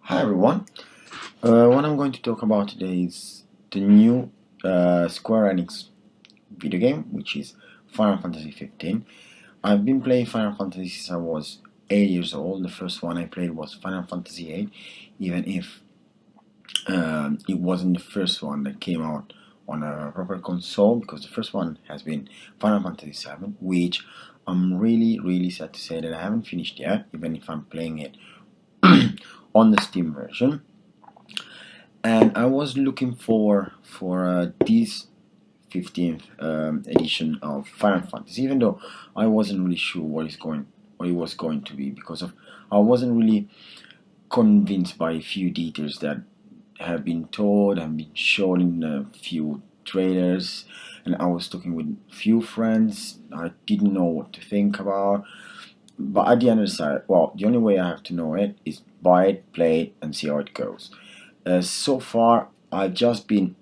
Hi everyone. What I'm going to talk about today is the new Square Enix video game, which is Final Fantasy 15. I've been playing Final Fantasy since I was 8 years old. The first one I played was Final Fantasy 8, even if it wasn't the first one that came out on a proper console, because the first one has been Final Fantasy 7, which I'm really sad to say that I haven't finished yet, even if I'm playing it on the Steam version. And I was looking for this 15th edition of Final Fantasy, even though I wasn't really sure what it was going to be, because of I wasn't really convinced by a few details that have been told and been shown in a few trailers. And I was talking with few friends. I didn't know what to think about. But at the end of the day, well, the only way I have to know it is buy it, play it, and see how it goes. So far, I've just been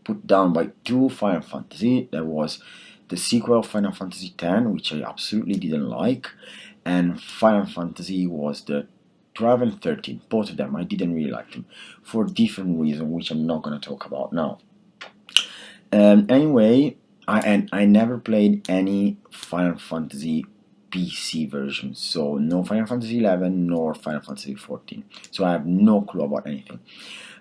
put down by two Final Fantasy. There was the sequel Final Fantasy X, which I absolutely didn't like, and Final Fantasy was the 12 and 13. Both of them, I didn't really like them for different reasons, which I'm not going to talk about now. Anyway, I never played any Final Fantasy PC version, so no Final Fantasy 11 nor Final Fantasy 14. So I have no clue about anything.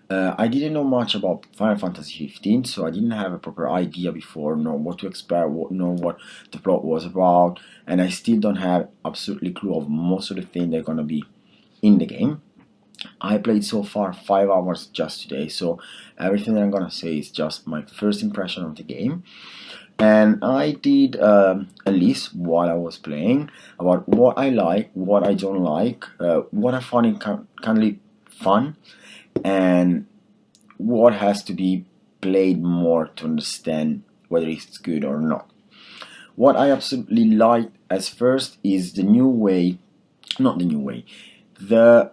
I didn't know much about Final Fantasy 15, so I didn't have a proper idea before, know what to expect, know what the plot was about, and I still don't have absolutely clue of most of the things that are gonna be in the game. I played so far 5 hours just today, so everything that I'm gonna say is just my first impression of the game. And I did a list while I was playing about what I like, what I don't like, what I find it kind of fun, and what has to be played more to understand whether it's good or not. What I absolutely like as first is the new way, not the new way, the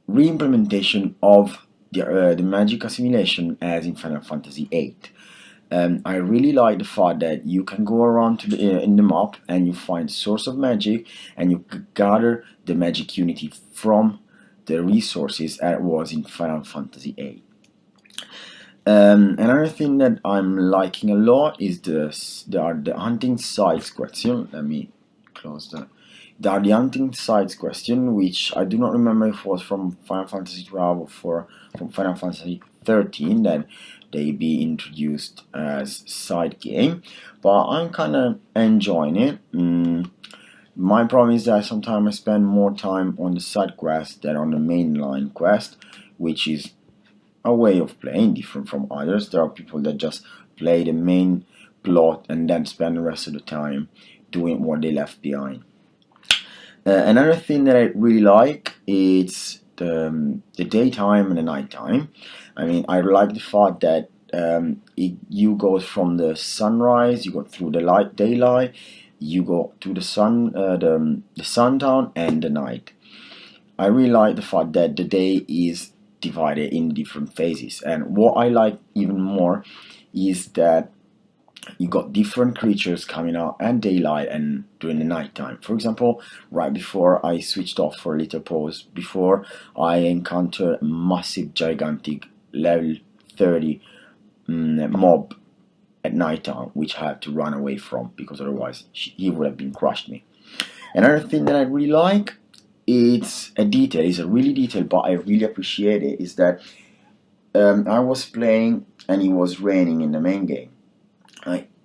re-implementation of the magic assimilation as in Final Fantasy VIII. I really like the fact that you can go around to in the map and you find source of magic and you gather the magic unity from the resources as it was in Final Fantasy VIII. Another thing that I'm liking a lot is the hunting sites question. Let me close that. The hunting sites question, which I do not remember if it was from Final Fantasy 12 or from Final Fantasy 13 that they be introduced as side game, but I'm kind of enjoying it. My problem is that sometimes I spend more time on the side quest than on the mainline quest, which is a way of playing different from others. There are people that just play the main plot and then spend the rest of the time doing what they left behind. Another thing that I really like is the daytime and the nighttime. I mean, I like the fact that you go from the sunrise, you go through the daylight, you go to the sundown and the night. I really like the fact that the day is divided in different phases, and what I like even more is that you got different creatures coming out at daylight and during the nighttime. For example, right before I switched off for a little pause, before I encountered a massive, gigantic level 30 mob at nighttime, which I had to run away from because otherwise he would have been crushed me. Another thing that I really like, it's a detail, it's a really detail, but I really appreciate it, is that I was playing and it was raining in the main game.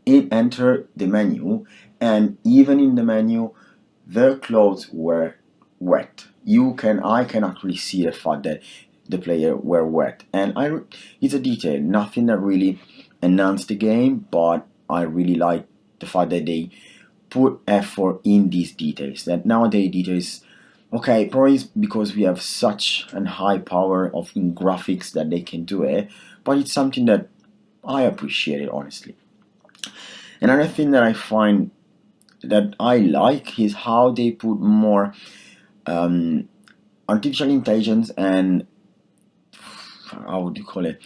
It entered the menu, and even in the menu, the clothes were wet. I can actually see the fact that the player were wet, and it's a detail, nothing that really enhanced the game, but I really like the fact that they put effort in these details. That nowadays details, okay, probably it's because we have such an high power of in graphics that they can do it, but it's something that I appreciate it honestly. Another thing that I find that I like is how they put more artificial intelligence and how would you call it?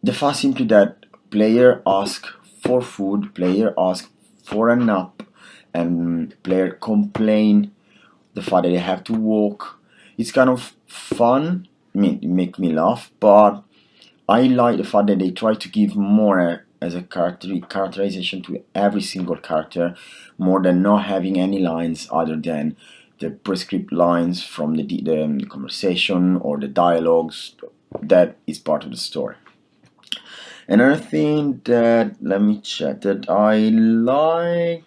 The fact simply that player ask for food, player ask for a nap, and player complain the fact that they have to walk. It's kind of fun, make me laugh, but I like the fact that they try to give more as a characterization to every single character, more than not having any lines other than the prescribed lines from the conversation or the dialogues that is part of the story. Another thing that, let me check, that I like,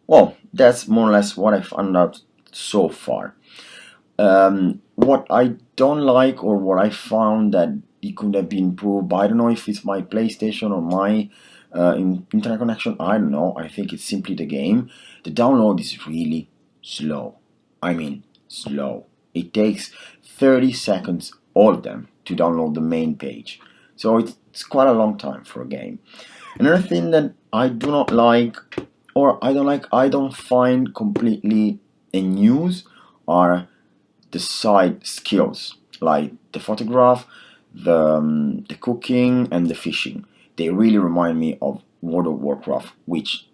well, that's more or less what I found out so far. What I don't like, or what I found that it could have been improved, but I don't know if it's my PlayStation or my internet connection. I don't know. I think it's simply the game. The download is really slow. I mean, slow. It takes 30 seconds, all of them, to download the main page. So it's quite a long time for a game. Another thing that I do not like, or I don't find completely in use, are the side skills, like the photograph, the cooking, and the fishing. They really remind me of World of Warcraft, which,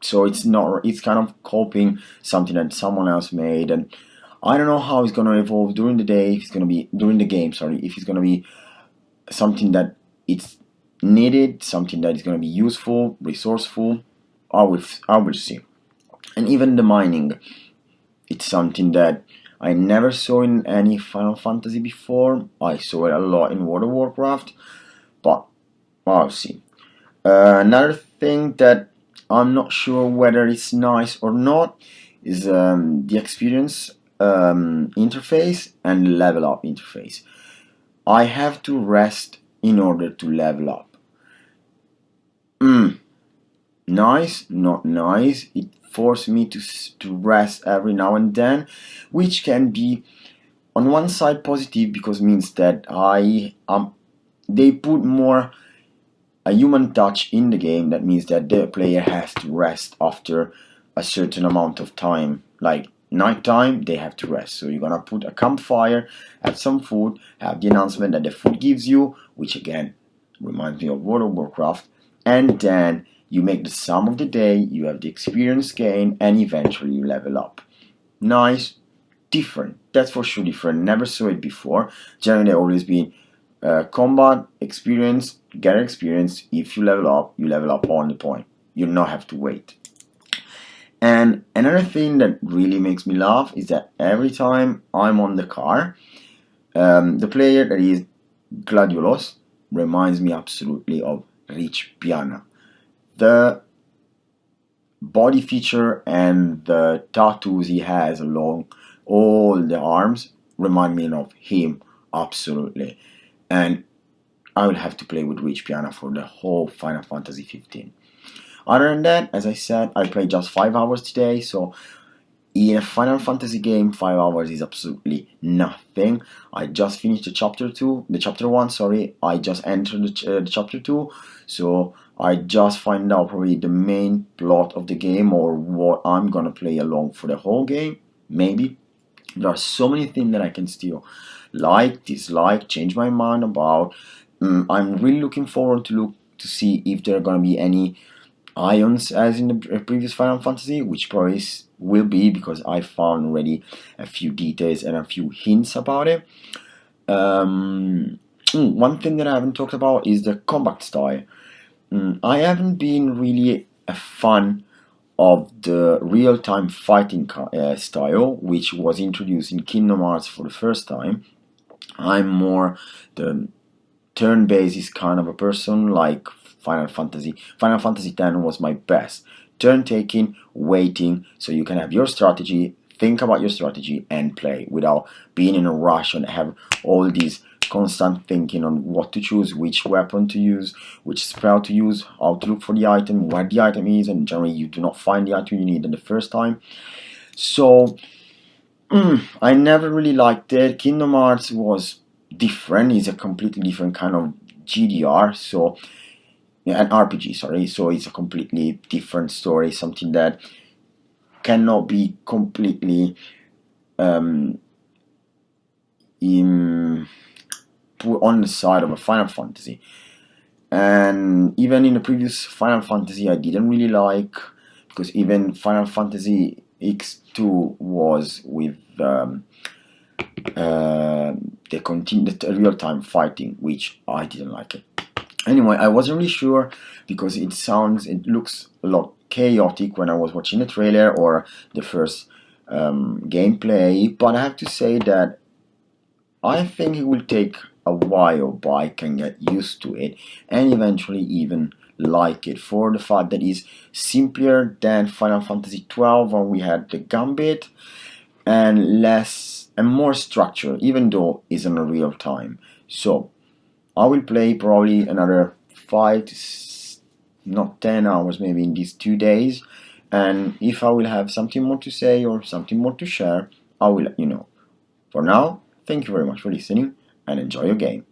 so it's kind of copying something that someone else made, and I don't know how it's gonna evolve during the day. If it's gonna be during the game, sorry, if it's gonna be something that it's needed, something that is gonna be useful, resourceful. I will see. And even the mining, it's something that I never saw in any Final Fantasy before. I saw it a lot in World of Warcraft, but I'll see. Another thing that I'm not sure whether it's nice or not is the experience interface and level up interface. I have to rest in order to level up. Nice, not nice. It forced me to rest every now and then, which can be on one side positive because it means that they put more a human touch in the game. That means that the player has to rest after a certain amount of time, like nighttime they have to rest. So you're gonna put a campfire, have some food, have the announcement that the food gives you, which again reminds me of World of Warcraft, and then you make the sum of the day, you have the experience gain, and eventually you level up. Nice, different, that's for sure different. Never saw it before. Generally always been combat experience, get experience. If you level up on the point. You do not have to wait. And another thing that really makes me laugh is that every time I'm on the car, the player that is Gladiolus reminds me absolutely of Rich Piana. The body feature and the tattoos he has along all the arms remind me of him absolutely. And I will have to play with Rich Piana for the whole Final Fantasy 15. Other than that, as I said, I played just 5 hours today, so in a Final Fantasy game, 5 hours is absolutely nothing. I just finished the chapter 1, sorry. I just entered the chapter 2, so I just find out probably the main plot of the game, or what I'm gonna play along for the whole game, maybe. There are so many things that I can still like, dislike, change my mind about. I'm really looking forward to see if there are gonna be any ions as in the previous Final Fantasy, which probably will be, because I found already a few details and a few hints about it. One thing that I haven't talked about is the combat style. I haven't been really a fan of the real-time fighting style, which was introduced in Kingdom Hearts for the first time. I'm more the turn-based kind of a person, like Final Fantasy. Final Fantasy X was my best. Turn taking, waiting, so you can have your strategy, think about your strategy, and play without being in a rush and have all these constant thinking on what to choose, which weapon to use, which spell to use, how to look for the item, where the item is, and generally you do not find the item you need in the first time. So I never really liked it. Kingdom Hearts was different. It's a completely different kind of GDR, so an RPG, sorry. So it's a completely different story, something that cannot be completely put on the side of a Final Fantasy. And even in the previous Final Fantasy, I didn't really like, because even Final Fantasy X2 was with the real-time fighting, which I didn't like it. Anyway, I wasn't really sure because it looks a lot chaotic when I was watching the trailer or the first gameplay, but I have to say that I think it will take a while, but I can get used to it and eventually even like it for the fact that it's simpler than Final Fantasy XII when we had the Gambit and less and more structure, even though it's in a real time. So I will play probably another 5 to not 10 hours maybe in these 2 days, and if I will have something more to say or something more to share, I will let you know. For now, thank you very much for listening and enjoy your game.